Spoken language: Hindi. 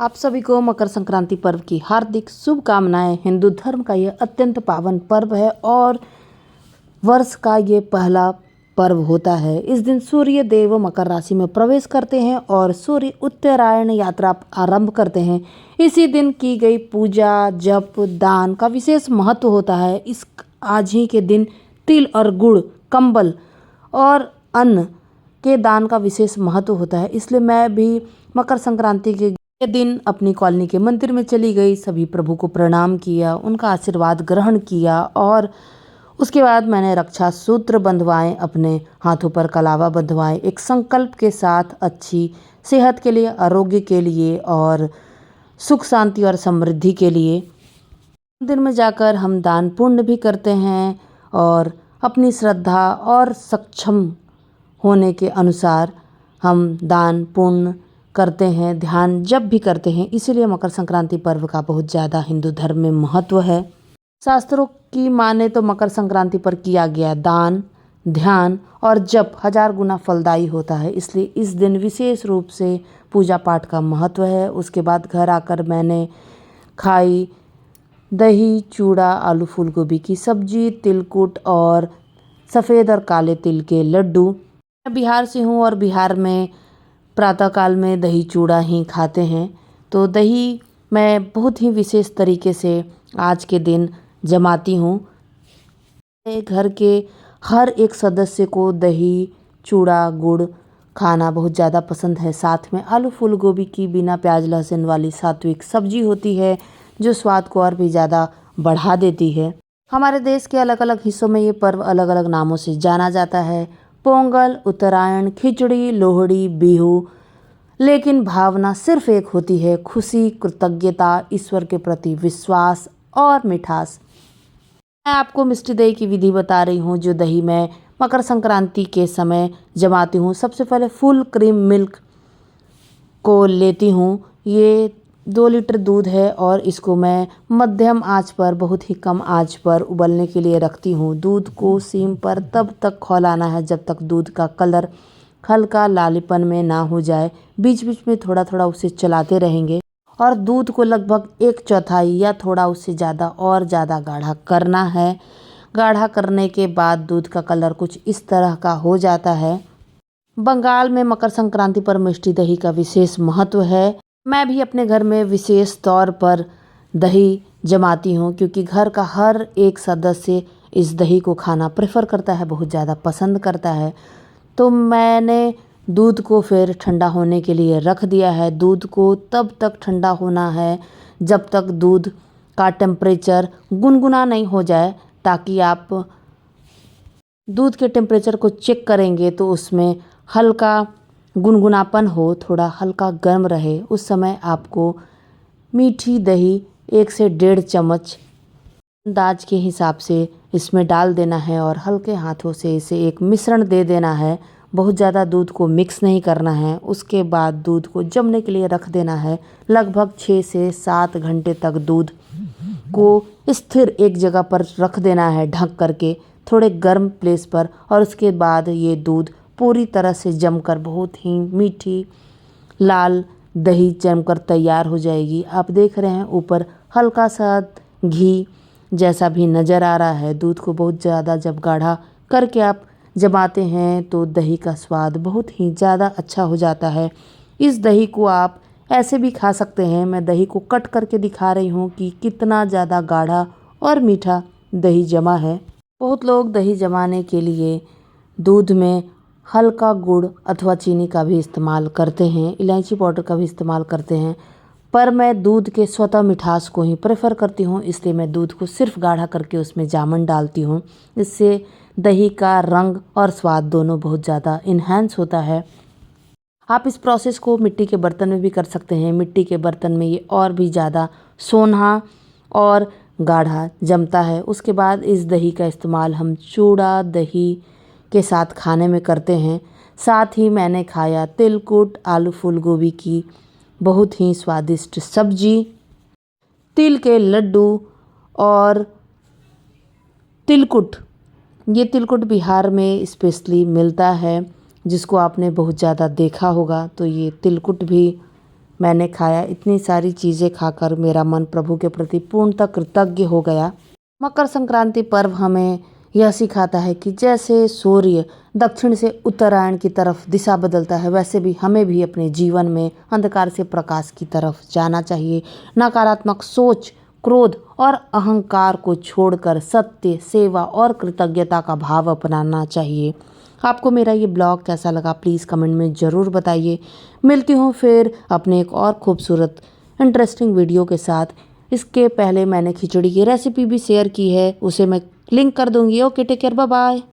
आप सभी को मकर संक्रांति पर्व की हार्दिक शुभकामनाएं। हिंदू धर्म का ये अत्यंत पावन पर्व है और वर्ष का ये पहला पर्व होता है। इस दिन सूर्य देव मकर राशि में प्रवेश करते हैं और सूर्य उत्तरायण यात्रा आरंभ करते हैं। इसी दिन की गई पूजा, जप, दान का विशेष महत्व होता है। इस आज ही के दिन तिल और गुड़, कंबल और अन्न के दान का विशेष महत्व होता है। इसलिए मैं भी मकर संक्रांति के दिन अपनी कॉलोनी के मंदिर में चली गई, सभी प्रभु को प्रणाम किया, उनका आशीर्वाद ग्रहण किया और उसके बाद मैंने रक्षा सूत्र बंधवाए, अपने हाथों पर कलावा बंधवाए, एक संकल्प के साथ अच्छी सेहत के लिए, आरोग्य के लिए और सुख शांति और समृद्धि के लिए। मंदिर में जाकर हम दान पुण्य भी करते हैं और अपनी श्रद्धा और सक्षम होने के अनुसार हम दान पुण्य करते हैं, ध्यान जप भी करते हैं। इसीलिए मकर संक्रांति पर्व का बहुत ज़्यादा हिंदू धर्म में महत्व है। शास्त्रों की माने तो मकर संक्रांति पर किया गया दान, ध्यान और जप 1000 गुना फलदायी होता है। इसलिए इस दिन विशेष रूप से पूजा पाठ का महत्व है। उसके बाद घर आकर मैंने खाई दही, चूड़ा, आलू फूल गोभी की सब्जी, तिलकुट और सफ़ेद और काले तिल के लड्डू। मैं बिहार से हूँ और बिहार में प्रातःकाल में दही चूड़ा ही खाते हैं। तो दही मैं बहुत ही विशेष तरीके से आज के दिन जमाती हूँ। मेरे घर के हर एक सदस्य को दही चूड़ा गुड़ खाना बहुत ज़्यादा पसंद है। साथ में आलू फूल गोभी की बिना प्याज लहसुन वाली सात्विक सब्जी होती है, जो स्वाद को और भी ज़्यादा बढ़ा देती है। हमारे देश के अलग अलग हिस्सों में ये पर्व अलग अलग नामों से जाना जाता है। पोंगल, उत्तरायण, खिचड़ी, लोहड़ी, बिहू, लेकिन भावना सिर्फ एक होती है, खुशी, कृतज्ञता, ईश्वर के प्रति विश्वास और मिठास। मैं आपको मिष्टी दही की विधि बता रही हूँ, जो दही मैं मकर संक्रांति के समय जमाती हूँ। सबसे पहले फुल क्रीम मिल्क को लेती हूँ। ये 2 लीटर दूध है और इसको मैं मध्यम आंच पर, बहुत ही कम आंच पर उबलने के लिए रखती हूँ। दूध को सीम पर तब तक खौलाना है जब तक दूध का कलर हल्का लालीपन में ना हो जाए। बीच बीच में थोड़ा थोड़ा उसे चलाते रहेंगे और दूध को लगभग 1/4 या थोड़ा उससे ज़्यादा और ज़्यादा गाढ़ा करना है। गाढ़ा करने के बाद दूध का कलर कुछ इस तरह का हो जाता है। बंगाल में मकर संक्रांति पर मिष्टी दही का विशेष महत्व है। मैं भी अपने घर में विशेष तौर पर दही जमाती हूँ, क्योंकि घर का हर एक सदस्य इस दही को खाना प्रेफर करता है, बहुत ज़्यादा पसंद करता है। तो मैंने दूध को फिर ठंडा होने के लिए रख दिया है। दूध को तब तक ठंडा होना है जब तक दूध का टेम्परेचर गुनगुना नहीं हो जाए, ताकि आप दूध के टेम्परेचर को चेक करेंगे तो उसमें हल्का गुनगुनापन हो, थोड़ा हल्का गर्म रहे। उस समय आपको मीठी दही 1 से 1.5 चम्मच अंदाज के हिसाब से इसमें डाल देना है और हल्के हाथों से इसे एक मिश्रण दे देना है। बहुत ज़्यादा दूध को मिक्स नहीं करना है। उसके बाद दूध को जमने के लिए रख देना है। लगभग 6 से 7 घंटे तक दूध को स्थिर एक जगह पर रख देना है, ढक करके थोड़े गर्म प्लेस पर। और उसके बाद ये दूध पूरी तरह से जमकर बहुत ही मीठी लाल दही जमकर तैयार हो जाएगी। आप देख रहे हैं ऊपर हल्का सा घी जैसा भी नज़र आ रहा है। दूध को बहुत ज़्यादा जब गाढ़ा करके आप जमाते हैं तो दही का स्वाद बहुत ही ज़्यादा अच्छा हो जाता है। इस दही को आप ऐसे भी खा सकते हैं। मैं दही को कट करके दिखा रही हूँ कि कितना ज़्यादा गाढ़ा और मीठा दही जमा है। बहुत लोग दही जमाने के लिए दूध में हल्का गुड़ अथवा चीनी का भी इस्तेमाल करते हैं, इलायची पाउडर का भी इस्तेमाल करते हैं, पर मैं दूध के स्वतः मिठास को ही प्रेफर करती हूँ। इसलिए मैं दूध को सिर्फ गाढ़ा करके उसमें जामुन डालती हूँ। इससे दही का रंग और स्वाद दोनों बहुत ज़्यादा इन्हेंस होता है। आप इस प्रोसेस को मिट्टी के बर्तन में भी कर सकते हैं। मिट्टी के बर्तन में ये और भी ज़्यादा सोना और गाढ़ा जमता है। उसके बाद इस दही का इस्तेमाल हम चूड़ा दही के साथ खाने में करते हैं। साथ ही मैंने खाया तिलकुट, आलू फूल गोभी की बहुत ही स्वादिष्ट सब्जी, तिल के लड्डू और तिलकुट। ये तिलकुट बिहार में स्पेशली मिलता है, जिसको आपने बहुत ज़्यादा देखा होगा। तो ये तिलकुट भी मैंने खाया, इतनी सारी चीज़ें खाकर मेरा मन प्रभु के प्रति पूर्णतः कृतज्ञ हो गया। मकर संक्रांति पर्व हमें यह सिखाता है कि जैसे सूर्य दक्षिण से उत्तरायण की तरफ दिशा बदलता है, वैसे भी हमें भी अपने जीवन में अंधकार से प्रकाश की तरफ जाना चाहिए। नकारात्मक सोच, क्रोध और अहंकार को छोड़कर सत्य, सेवा और कृतज्ञता का भाव अपनाना चाहिए। आपको मेरा ये ब्लॉग कैसा लगा प्लीज़ कमेंट में ज़रूर बताइए। मिलती हूँ फिर अपने एक और खूबसूरत इंटरेस्टिंग वीडियो के साथ। इसके पहले मैंने खिचड़ी की रेसिपी भी शेयर की है, उसे मैं लिंक कर दूँगी। Okay, take care, bye bye.